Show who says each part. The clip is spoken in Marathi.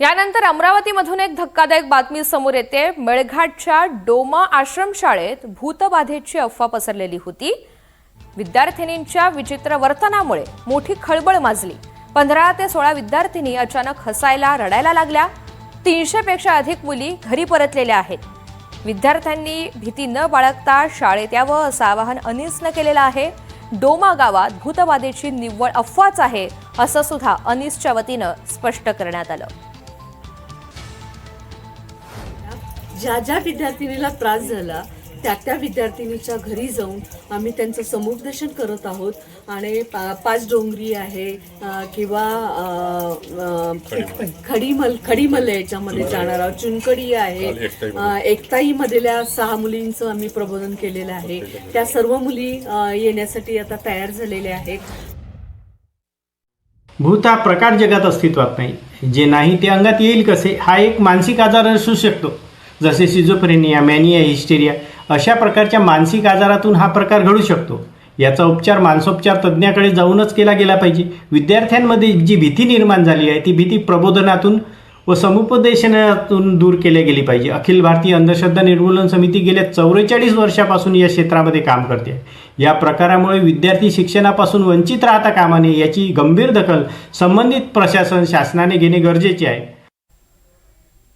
Speaker 1: यानंतर अमरावतीमधून एक धक्कादायक बातमी समोर येते। मेळघाटच्या डोमा आश्रमशाळेत भूतबाधेची अफवा पसरलेली होती। विद्यार्थिनींच्या विचित्र वर्तनामुळे मोठी खळबळ माजली। 15 ते 16 विद्यार्थिनी अचानक हसायला रडायला लागल्या। 300 पेक्षा अधिक मुली घरी परतलेल्या आहेत। विद्यार्थ्यांनी भीती न बाळगता शाळेत यावं असं आवाहन अनीसने केलेलं आहे। डोमा गावात भूतबाधेची निव्वळ अफवाच आहे असं सुद्धा अनीसच्या वतीनं स्पष्ट करण्यात आलं।
Speaker 2: ज्या ज्या विद्यार्थिनीला त्रास झाला त्या विद्यार्थिनीच्या घरी जाऊन आम्ही त्यांचं समुपदेशन करत आहोत आणि पाचडोंगरी आहे किंवा खडीमल याच्यामध्ये जाणार आहोत, चुनकडी आहे, एकताईमधल्या 6 मुलींचं आम्ही प्रबोधन केलेलं आहे। त्या सर्व मुली येण्यासाठी आता तयार झालेल्या आहेत।
Speaker 3: भूत हा प्रकार जगात अस्तित्वात नाही, जे नाही ते अंगात येईल कसे हा एक मानसिक आजार असू शकतो। जसे शिझोफ्रेनिया, मॅनिया, हिस्टेरिया अशा प्रकारच्या मानसिक आजारातून हा प्रकार घडू शकतो। याचा उपचार मानसोपचार तज्ज्ञाकडे जाऊनच केला गेला पाहिजे। विद्यार्थ्यांमध्ये जी भीती निर्माण झाली आहे ती भीती प्रबोधनातून व समुपदेशनातून दूर केली गेली पाहिजे। अखिल भारतीय अंधश्रद्धा निर्मूलन समिती गेल्या 44 वर्षापासून या क्षेत्रामध्ये काम करते। या प्रकारामुळे विद्यार्थी शिक्षणापासून वंचित राहता कामा नये याची गंभीर दखल संबंधित प्रशासन शासनाने घेणे गरजेचे आहे।